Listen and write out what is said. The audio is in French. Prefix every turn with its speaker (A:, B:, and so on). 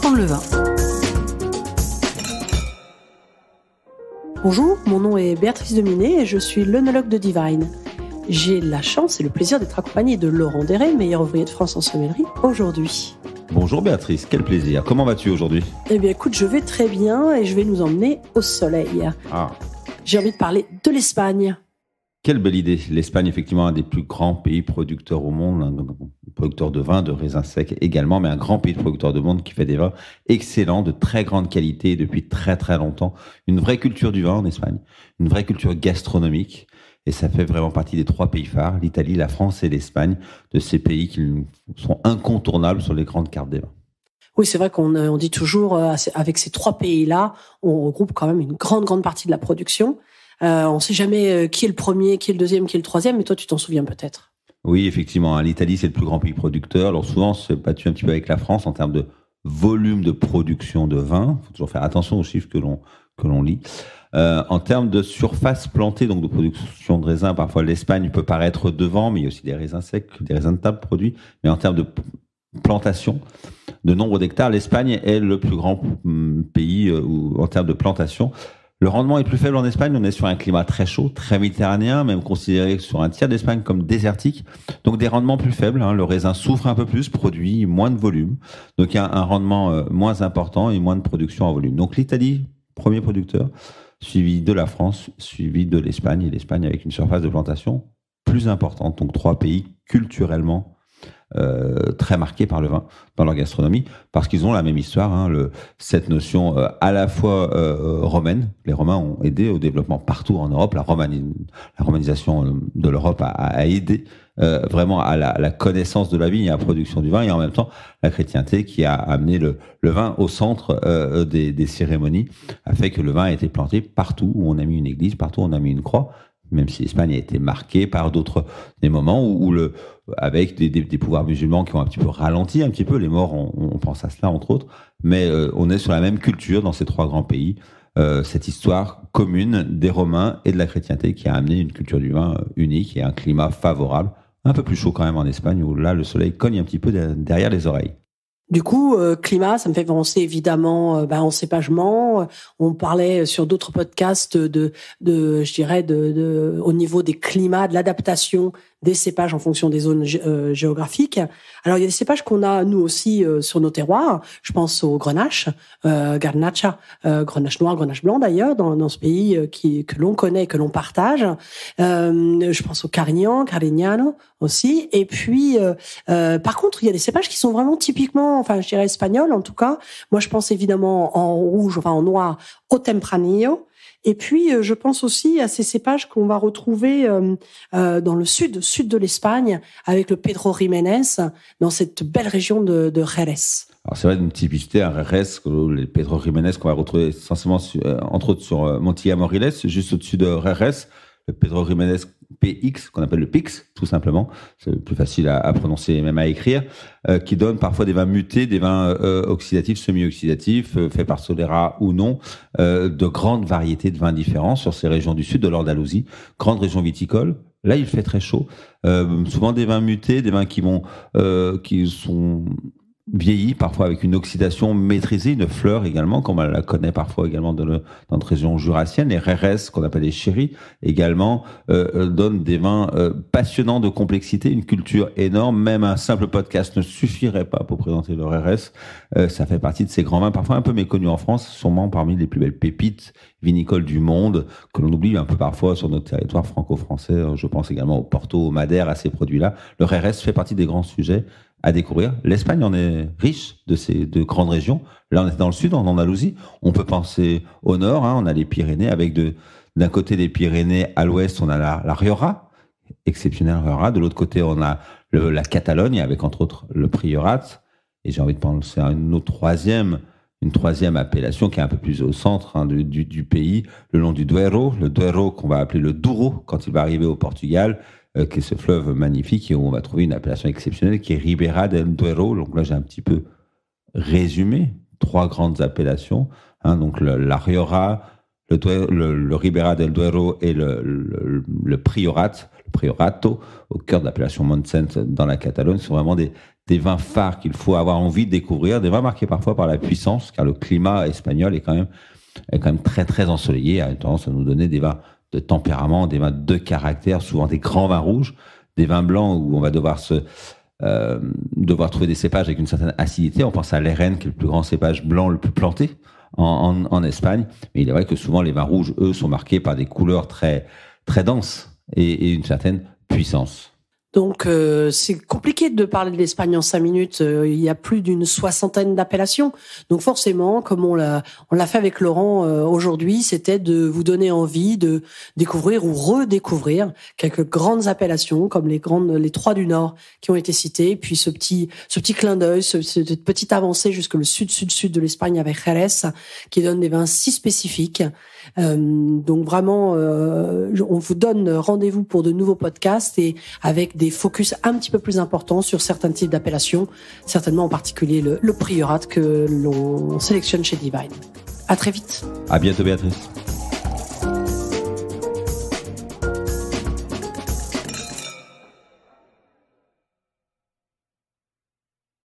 A: Apprendre le vin. Bonjour, mon nom est Béatrice Deminet et je suis l'œnologue de Divine. J'ai la chance et le plaisir d'être accompagnée de Laurent Deret, meilleur ouvrier de France en sommellerie, aujourd'hui.
B: Bonjour Béatrice, quel plaisir. Comment vas-tu aujourd'hui ?
A: Eh bien écoute, je vais très bien et je vais nous emmener au soleil. J'ai envie de parler de l'Espagne.
B: Quelle belle idée. L'Espagne, effectivement, un des plus grands pays producteurs au monde, un producteur de vin, de raisins secs également, mais un grand pays de producteurs de monde qui fait des vins excellents, de très grande qualité depuis très très longtemps. Une vraie culture du vin en Espagne, une vraie culture gastronomique. Et ça fait vraiment partie des trois pays phares, l'Italie, la France et l'Espagne, de ces pays qui sont incontournables sur les grandes cartes des vins.
A: Oui, c'est vrai qu'on dit toujours, avec ces trois pays-là, on regroupe quand même une grande partie de la production. On ne sait jamais qui est le premier, qui est le deuxième, qui est le troisième, mais toi, tu t'en souviens peut-être.
B: Oui, effectivement. L'Italie, c'est le plus grand pays producteur. Alors souvent, c'est battu un petit peu avec la France en termes de volume de production de vin. Il faut toujours faire attention aux chiffres que l'on lit. En termes de surface plantée, donc de production de raisins, parfois l'Espagne peut paraître devant, mais il y a aussi des raisins secs, des raisins de table produits. Mais en termes de plantation, de nombre d'hectares, l'Espagne est le plus grand pays en termes de plantation. Le rendement est plus faible en Espagne. On est sur un climat très chaud, très méditerranéen, même considéré sur un tiers d'Espagne comme désertique. Donc des rendements plus faibles. Le raisin souffre un peu plus, produit moins de volume. Donc il y a un rendement moins important et moins de production en volume. Donc l'Italie, premier producteur, suivi de la France, suivi de l'Espagne. Et l'Espagne avec une surface de plantation plus importante. Donc trois pays culturellement très marqués par le vin dans leur gastronomie, parce qu'ils ont la même histoire, cette notion à la fois romaine. Les Romains ont aidé au développement partout en Europe. La romanisation de l'Europe a aidé vraiment à la connaissance de la vigne et à la production du vin, et en même temps la chrétienté qui a amené le vin au centre des cérémonies a fait que le vin a été planté partout où on a mis une église, partout où on a mis une croix. Même si l'Espagne a été marquée par des moments où avec des pouvoirs musulmans qui ont un petit peu ralenti un petit peu les morts, on pense à cela entre autres, mais on est sur la même culture dans ces trois grands pays, cette histoire commune des Romains et de la chrétienté qui a amené une culture du vin unique et un climat favorable, un peu plus chaud quand même en Espagne où là le soleil cogne un petit peu derrière les oreilles.
A: Du coup, climat, ça me fait penser évidemment en cépagement. On parlait sur d'autres podcasts je dirais au niveau des climats, de l'adaptation des cépages en fonction des zones géographiques. Alors il y a des cépages qu'on a nous aussi sur nos terroirs. Je pense au grenache, garnacha, grenache noir, grenache blanc d'ailleurs dans ce pays que l'on connaît, que l'on partage. Je pense au carignan, carignano aussi. Et puis par contre, il y a des cépages qui sont vraiment typiquement, je dirais espagnols en tout cas. Moi, je pense évidemment en rouge, en noir, au Tempranillo. Et puis, je pense aussi à ces cépages qu'on va retrouver dans le sud de l'Espagne, avec le Pedro Ximénez, dans cette belle région de Jerez.
B: Alors c'est vrai une typicité à Jerez, les Pedro Ximénez qu'on va retrouver essentiellement, entre autres, sur Montilla Moriles, juste au-dessus de Jerez. Le Pedro Ximénez PX, qu'on appelle le PIX, tout simplement. C'est plus facile à prononcer et même à écrire, qui donne parfois des vins mutés, des vins oxydatifs, semi-oxydatifs, faits par Solera ou non, de grandes variétés de vins différents sur ces régions du sud de l'Andalousie, grande région viticole. Là, il fait très chaud. Souvent des vins mutés, des vins qui sont vieillis, parfois avec une oxydation maîtrisée, une fleur également, comme on la connaît parfois également dans notre région jurassienne. Les Jerez, qu'on appelle les sherry, également donnent des vins passionnants de complexité, une culture énorme. Même un simple podcast ne suffirait pas pour présenter le Jerez. Ça fait partie de ces grands vins, parfois un peu méconnus en France, sûrement parmi les plus belles pépites vinicoles du monde, que l'on oublie un peu parfois sur notre territoire franco-français. Je pense également au Porto, au Madère, à ces produits-là. Le Jerez fait partie des grands sujets à découvrir. L'Espagne en est riche de ces deux grandes régions. Là, on est dans le sud, en Andalousie. On peut penser au nord, on a les Pyrénées, avec d'un côté des Pyrénées, à l'ouest, on a la Rioja, exceptionnelle Rioja. De l'autre côté, on a la Catalogne, avec entre autres le Priorat. Et j'ai envie de penser à une troisième appellation qui est un peu plus au centre du pays, le long du Douro. Le Douro qu'on va appeler le Douro quand il va arriver au Portugal, qui est ce fleuve magnifique et où on va trouver une appellation exceptionnelle qui est Ribera del Duero. Donc là, j'ai un petit peu résumé trois grandes appellations. Donc la Rioja, le Ribera del Duero et le Priorat, le Priorato, au cœur de l'appellation Montsant dans la Catalogne, sont vraiment des des vins phares qu'il faut avoir envie de découvrir, des vins marqués parfois par la puissance, car le climat espagnol est quand même très, très ensoleillé, a tendance à nous donner des vins de tempérament, des vins de caractère, souvent des grands vins rouges, des vins blancs où on va devoir trouver des cépages avec une certaine acidité. On pense à l'Airén, qui est le plus grand cépage blanc le plus planté en Espagne. Mais il est vrai que souvent les vins rouges, eux, sont marqués par des couleurs très, très denses et une certaine puissance.
A: Donc, c'est compliqué de parler de l'Espagne en 5 minutes. Il y a plus d'une 60aine d'appellations. Donc, forcément, comme on l'a fait avec Laurent aujourd'hui, c'était de vous donner envie de découvrir ou redécouvrir quelques grandes appellations, comme les 3 du Nord qui ont été citées, puis ce petit clin d'œil, cette petite avancée jusque le sud de l'Espagne avec Jerez, qui donne des vins si spécifiques. Donc, vraiment, on vous donne rendez-vous pour de nouveaux podcasts et avec des focus un petit peu plus importants sur certains types d'appellations, certainement en particulier le priorat que l'on sélectionne chez Divine. À très vite.
B: À bientôt, Béatrice.